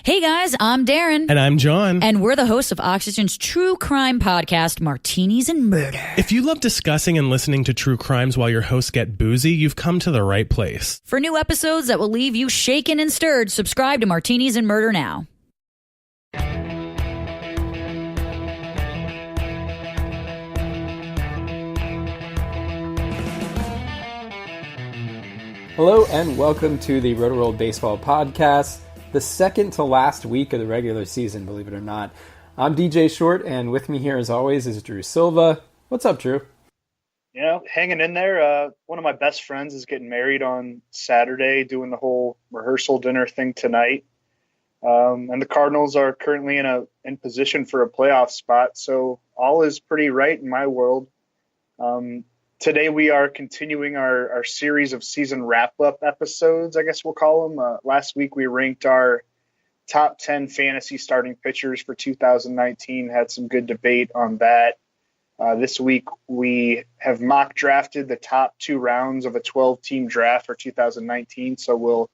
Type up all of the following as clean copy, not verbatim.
Hey guys, I'm Darren. And I'm John. And we're the hosts of Oxygen's true crime podcast, Martinis and Murder. If you love discussing and listening to true crimes while your hosts get boozy, you've come to the right place. For new episodes that will leave you shaken and stirred, subscribe to Martinis and Murder now. Hello and welcome to the Rotoworld Baseball Podcast, the second to last week of the regular season, believe it or not. I'm DJ Short, and with me here as always is Drew Silva. What's up, Drew? You know, hanging in there. One of my best friends is getting married on Saturday, doing the whole rehearsal dinner thing tonight. And the Cardinals are currently in position for a playoff spot, so all is pretty right in my world. Today we are continuing our series of season wrap-up episodes, I guess we'll call them. Last week we ranked our top 10 fantasy starting pitchers for 2019, had some good debate on that. This week we have mock drafted the top 2 rounds of a 12-team draft for 2019, so we'll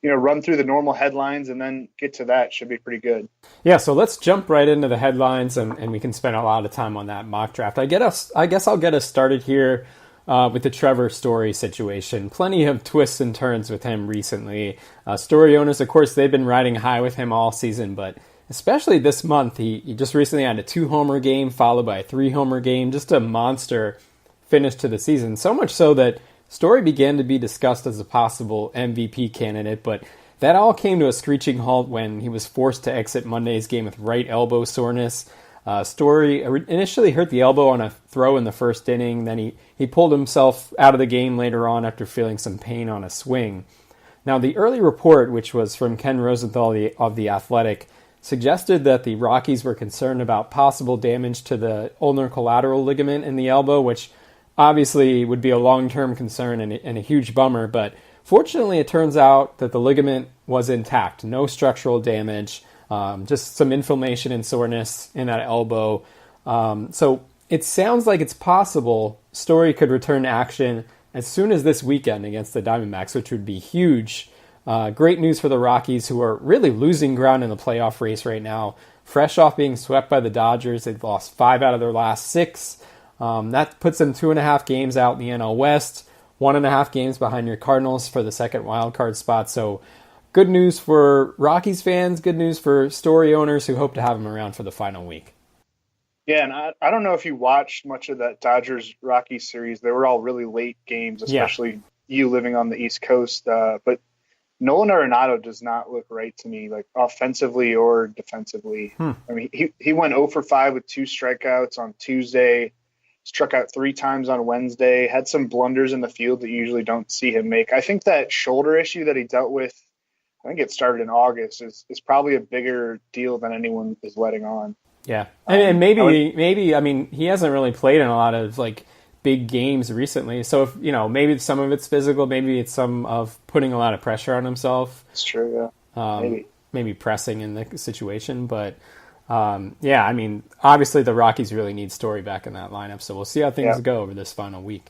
run through the normal headlines and then get to that. Should be pretty good. Yeah, so let's jump right into the headlines, and we can spend a lot of time on that mock draft. I guess I'll get us started here with the Trevor Story situation. Plenty of twists and turns with him recently. Story owners, of course, they've been riding high with him all season, but especially this month, he just recently had a 2-homer game followed by a 3-homer game. Just a monster finish to the season. So much so that Story began to be discussed as a possible MVP candidate, but that all came to a screeching halt when he was forced to exit Monday's game with right elbow soreness. Story initially hurt the elbow on a throw in the first inning, then he pulled himself out of the game later on after feeling some pain on a swing. Now, the early report, which was from Ken Rosenthal of The Athletic, suggested that the Rockies were concerned about possible damage to the ulnar collateral ligament in the elbow, which obviously would be a long-term concern and a huge bummer, but fortunately it turns out that the ligament was intact, no structural damage, just some inflammation and soreness in that elbow. So it sounds like it's possible Story could return to action as soon as this weekend against the Diamondbacks, which would be huge. Great news for the Rockies, who are really losing ground in the playoff race right now. Fresh off being swept by the Dodgers, they've lost 5 out of their last 6. That puts them 2.5 games out in the NL West, 1.5 games behind your Cardinals for the second wildcard spot. So good news for Rockies fans, good news for Story owners who hope to have him around for the final week. Yeah, and I don't know if you watched much of that Dodgers-Rockies series. They were all really late games, especially you living on the East Coast. But Nolan Arenado does not look right to me, like offensively or defensively. I mean, he went 0 for 5 with 2 strikeouts on Tuesday. Struck out 3 times on Wednesday, had some blunders in the field that you usually don't see him make. I think that shoulder issue that he dealt with, I think it started in August, is probably a bigger deal than anyone is letting on. Yeah. And maybe, I mean, he hasn't really played in a lot of like big games recently. So if, maybe some of it's physical, maybe it's some of putting a lot of pressure on himself. It's true, yeah. Maybe pressing in the situation, but I mean, obviously the Rockies really need Story back in that lineup, so we'll see how things go over this final week.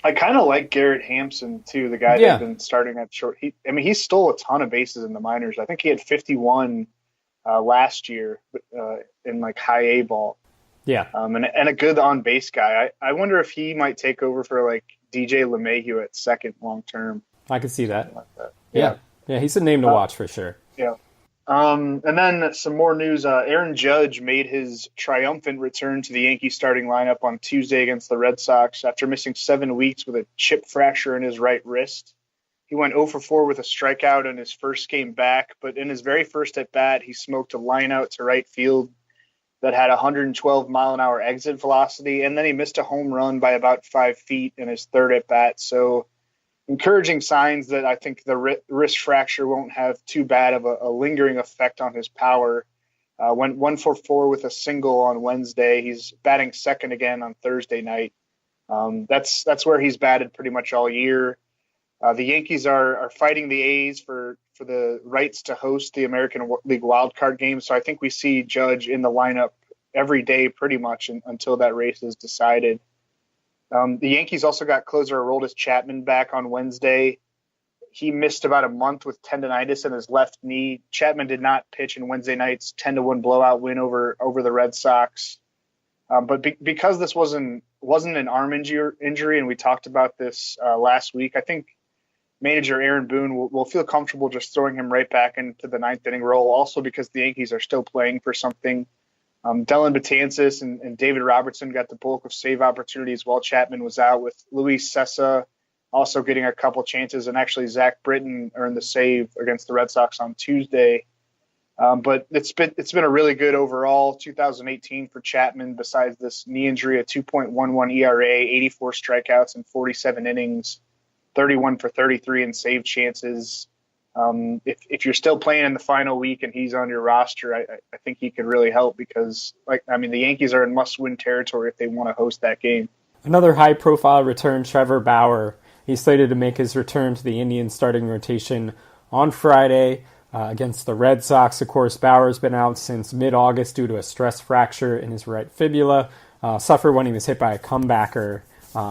I kind of like Garrett Hampson, too, the guy that's been starting at short. He stole a ton of bases in the minors. I think he had 51 last year in, like, high A ball. Yeah. And a good on-base guy. I wonder if he might take over for, like, DJ LeMahieu at second long-term. I could see that. Like that. Yeah, he's a name to watch for sure. Yeah. And then some more news. Aaron Judge made his triumphant return to the Yankees starting lineup on Tuesday against the Red Sox after missing 7 weeks with a chip fracture in his right wrist. He went 0 for 4 with a strikeout in his first game back, but in his very first at-bat, he smoked a line-out to right field that had 112-mile-an-hour exit velocity, and then he missed a home run by about 5 feet in his third at-bat. So encouraging signs that I think the wrist fracture won't have too bad of a lingering effect on his power. Went 1 for 4 with a single on Wednesday. He's batting second again on Thursday night. That's where he's batted pretty much all year. The Yankees are fighting the A's for the rights to host the American League wildcard game. So I think we see Judge in the lineup every day pretty much until that race is decided. The Yankees also got closer Aroldis Chapman back on Wednesday. he missed about a month with tendonitis in his left knee. Chapman did not pitch in Wednesday night's 10-1 blowout win over the Red Sox. But because this wasn't an arm injury, and we talked about this last week, I think manager Aaron Boone will feel comfortable just throwing him right back into the ninth inning role. Also because the Yankees are still playing for something. Dellin Betances and David Robertson got the bulk of save opportunities while Chapman was out, with Luis Sessa also getting a couple chances, and actually Zach Britton earned the save against the Red Sox on Tuesday. But it's been a really good overall 2018 for Chapman. Besides this knee injury, a 2.11 ERA, 84 strikeouts in 47 innings, 31 for 33 in save chances. If you're still playing in the final week and he's on your roster, I think he could really help because, the Yankees are in must-win territory if they want to host that game. Another high-profile return, Trevor Bauer. He's slated to make his return to the Indians starting rotation on Friday against the Red Sox. Of course, Bauer's been out since mid-August due to a stress fracture in his right fibula, suffered when he was hit by a comebacker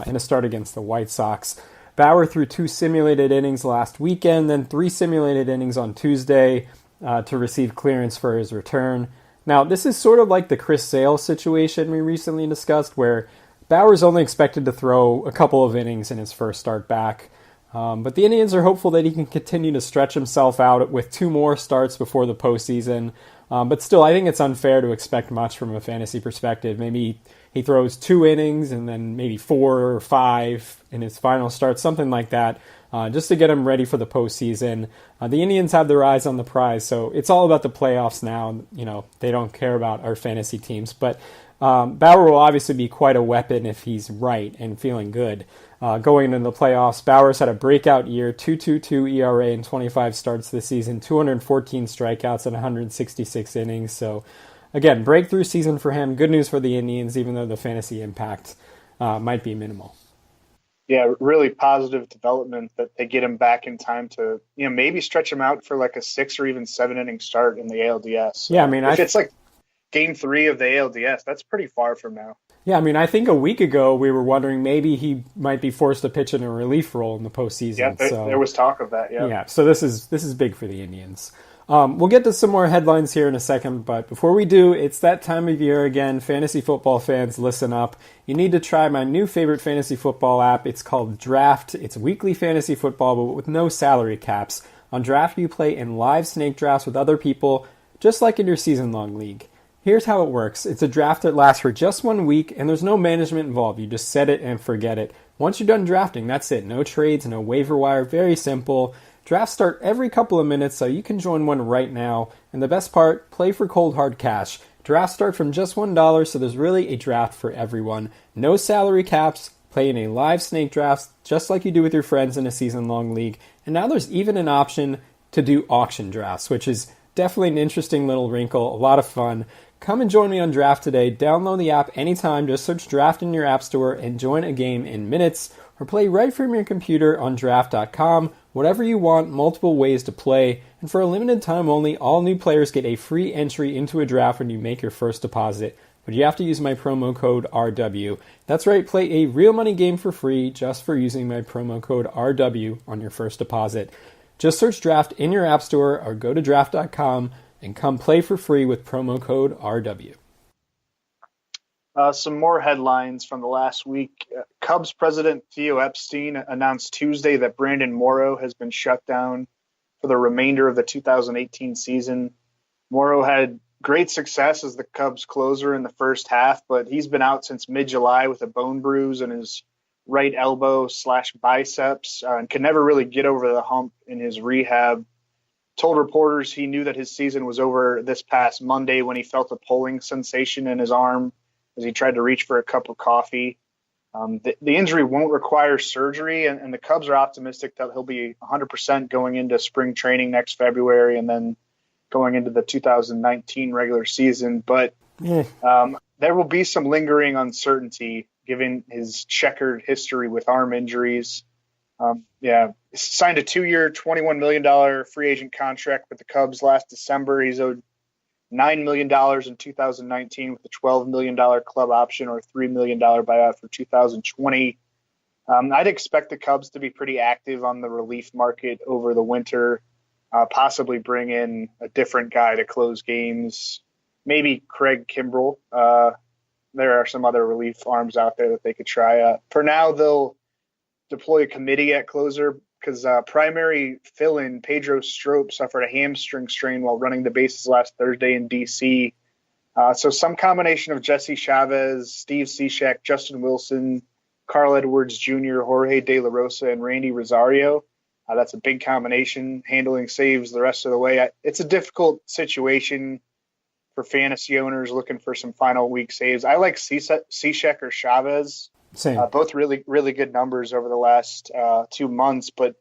in a start against the White Sox. Bauer threw 2 simulated innings last weekend, then 3 simulated innings on Tuesday to receive clearance for his return. Now, this is sort of like the Chris Sale situation we recently discussed, where Bauer's only expected to throw a couple of innings in his first start back. But the Indians are hopeful that he can continue to stretch himself out with 2 more starts before the postseason. But still, I think it's unfair to expect much from a fantasy perspective. Maybe he throws 2 innings and then maybe 4 or 5 in his final start, something like that, just to get him ready for the postseason. The Indians have their eyes on the prize, so it's all about the playoffs now. They don't care about our fantasy teams. But Bauer will obviously be quite a weapon if he's right and feeling good. Going into the playoffs, Bauer's had a breakout year, 2.22 ERA in 25 starts this season, 214 strikeouts and 166 innings. So, again, breakthrough season for him. Good news for the Indians, even though the fantasy impact might be minimal. Yeah, really positive development that they get him back in time to, maybe stretch him out for like a 6 or even 7 inning start in the ALDS. Yeah, if it's like Game 3 of the ALDS, that's pretty far from now. Yeah, I think a week ago we were wondering maybe he might be forced to pitch in a relief role in the postseason. Yeah, there was talk of that. Yeah. Yeah. So this is big for the Indians. We'll get to some more headlines here in a second, but before we do, it's that time of year again. Fantasy football fans, listen up. You need to try my new favorite fantasy football app. It's called Draft. It's weekly fantasy football, but with no salary caps. On Draft, you play in live snake drafts with other people, just like in your season-long league. Here's how it works. It's a draft that lasts for just 1 week, and there's no management involved. You just set it and forget it. Once you're done drafting, that's it. No trades, no waiver wire. Very simple. Drafts start every couple of minutes, so you can join one right now. And the best part, play for cold hard cash. Drafts start from just $1, so there's really a draft for everyone. No salary caps. Play in a live snake draft, just like you do with your friends in a season-long league. And now there's even an option to do auction drafts, which is definitely an interesting little wrinkle. A lot of fun. Come and join me on Draft today. Download the app anytime. Just search Draft in your app store and join a game in minutes, or play right from your computer on draft.com. Whatever you want, multiple ways to play. And for a limited time only, all new players get a free entry into a draft when you make your first deposit. But you have to use my promo code RW. That's right, play a real money game for free just for using my promo code RW on your first deposit. Just search Draft in your app store or go to draft.com and come play for free with promo code RW. Some more headlines from the last week. Cubs president Theo Epstein announced Tuesday that Brandon Morrow has been shut down for the remainder of the 2018 season. Morrow had great success as the Cubs closer in the first half, but he's been out since mid-July with a bone bruise in his right elbow / biceps and could never really get over the hump in his rehab. Told reporters he knew that his season was over this past Monday when he felt a pulling sensation in his arm as he tried to reach for a cup of coffee. The injury won't require surgery, and the Cubs are optimistic that he'll be 100% going into spring training next February and then going into the 2019 regular season. But there will be some lingering uncertainty given his checkered history with arm injuries. Signed a 2-year, $21 million free agent contract with the Cubs last December. He's owed $9 million in 2019 with a $12 million club option or $3 million buyout for 2020. I'd expect the Cubs to be pretty active on the relief market over the winter, possibly bring in a different guy to close games, maybe Craig Kimbrell. There are some other relief arms out there that they could try. For now, they'll deploy a committee at closer because primary fill-in Pedro Strop suffered a hamstring strain while running the bases last Thursday in D.C. So some combination of Jesse Chavez, Steve Cishek, Justin Wilson, Carl Edwards Jr., Jorge De La Rosa, and Randy Rosario. That's a big combination, handling saves the rest of the way. It's a difficult situation for fantasy owners looking for some final week saves. I like Cishek or Chavez. Same. Both really, really good numbers over the last 2 months. But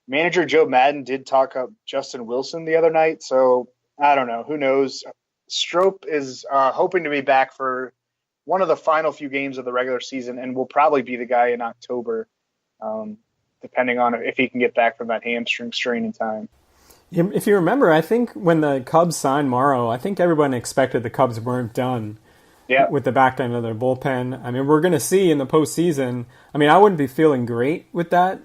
manager Joe Madden did talk up Justin Wilson the other night. So I don't know. Who knows? Strop is hoping to be back for one of the final few games of the regular season and will probably be the guy in October, depending on if he can get back from that hamstring strain in time. If you remember, I think when the Cubs signed Morrow, I think everyone expected the Cubs weren't done with the back end of their bullpen. I mean, we're going to see in the postseason. I mean, I wouldn't be feeling great with that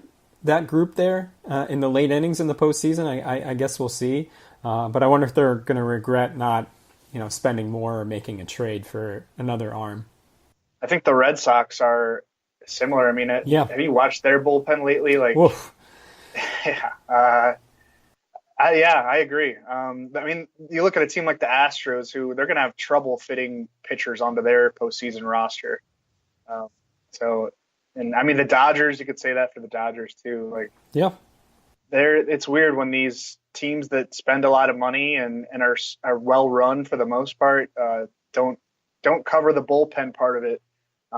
group there in the late innings in the postseason. I guess we'll see. But I wonder if they're going to regret not spending more or making a trade for another arm. I think the Red Sox are similar. I mean, have you watched their bullpen lately? Like, I agree. I mean, you look at a team like the Astros, who they're going to have trouble fitting pitchers onto their postseason roster. And I mean, the Dodgers, you could say that for the Dodgers too. Like, it's weird when these teams that spend a lot of money and are well run for the most part don't cover the bullpen part of it,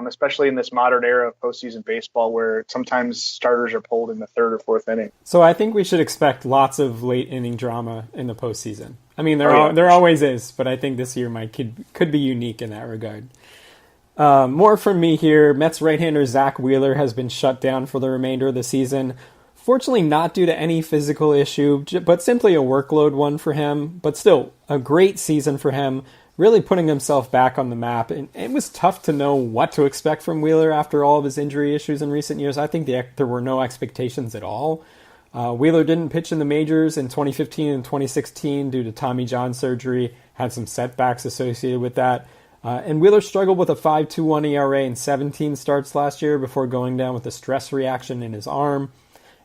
especially in this modern era of postseason baseball where sometimes starters are pulled in the third or fourth inning. So I think we should expect lots of late inning drama in the postseason. I mean, there always is, but I think this year could be unique in that regard. More from me here. Mets right-hander Zach Wheeler has been shut down for the remainder of the season. Fortunately, not due to any physical issue, but simply a workload one for him. But still, a great season for him, really putting himself back on the map. And it was tough to know what to expect from Wheeler after all of his injury issues in recent years. I think there were no expectations at all. Wheeler didn't pitch in the majors in 2015 and 2016 due to Tommy John surgery, had some setbacks associated with that. And Wheeler struggled with a 5.21 ERA in 17 starts last year before going down with a stress reaction in his arm.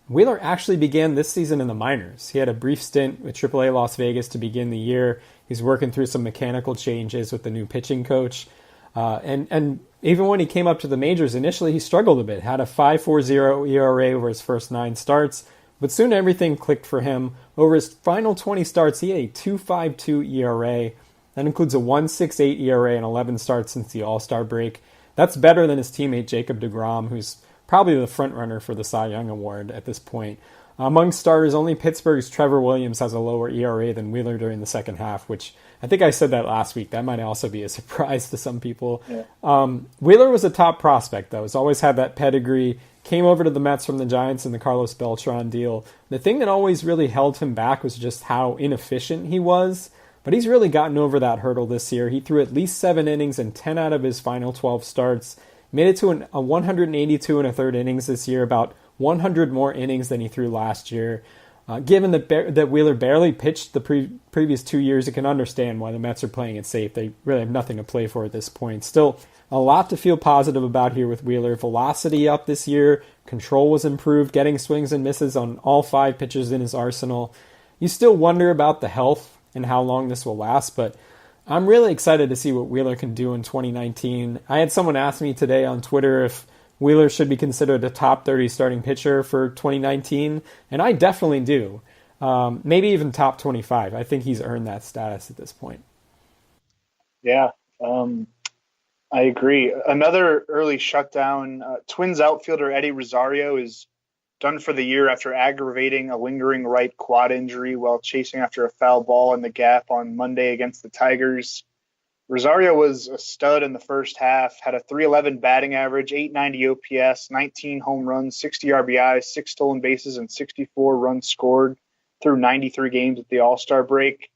Wheeler actually began this season in the minors. He had a brief stint with AAA Las Vegas to begin the year. He's working through some mechanical changes with the new pitching coach. And even when he came up to the majors, initially he struggled a bit, had a 5.40 ERA over his first 9 starts, but soon everything clicked for him. Over his final 20 starts, he had a 2.52 ERA. That includes a 1.68 ERA and 11 starts since the All-Star break. That's better than his teammate Jacob deGrom, who's probably the front runner for the Cy Young Award at this point. Among starters, only Pittsburgh's Trevor Williams has a lower ERA than Wheeler during the second half, which I think I said that last week. That might also be a surprise to some people. Yeah. Wheeler was a top prospect, though. He's always had that pedigree. Came over to the Mets from the Giants in the Carlos Beltran deal. The thing that always really held him back was just how inefficient he was. But he's really gotten over that hurdle this year. He threw at least 7 innings in 10 out of his final 12 starts. Made it to a 182 and a third innings this year, about 100 more innings than he threw last year. Given that Wheeler barely pitched the previous 2 years, you can understand why the Mets are playing it safe. They really have nothing to play for at this point. Still, a lot to feel positive about here with Wheeler. Velocity up this year. Control was improved, getting swings and misses on all 5 pitches in his arsenal. You still wonder about the health and how long this will last, but I'm really excited to see what Wheeler can do in 2019. I had someone ask me today on Twitter if Wheeler should be considered a top 30 starting pitcher for 2019, and I definitely do. Maybe even top 25. I think he's earned that status at this point. Yeah, I agree. Another early shutdown. Twins outfielder Eddie Rosario is done for the year after aggravating a lingering right quad injury while chasing after a foul ball in the gap on Monday against the Tigers. Rosario was a stud in the first half, had a .311 batting average, .890 OPS, 19 home runs, 60 RBIs, 6 stolen bases, and 64 runs scored through 93 games at the All-Star break,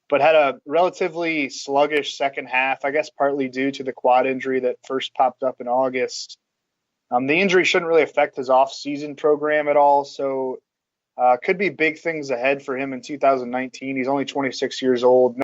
but had a relatively sluggish second half, I guess partly due to the quad injury that first popped up in August. The injury shouldn't really affect his off-season program at all, so could be big things ahead for him in 2019. He's only 26 years old.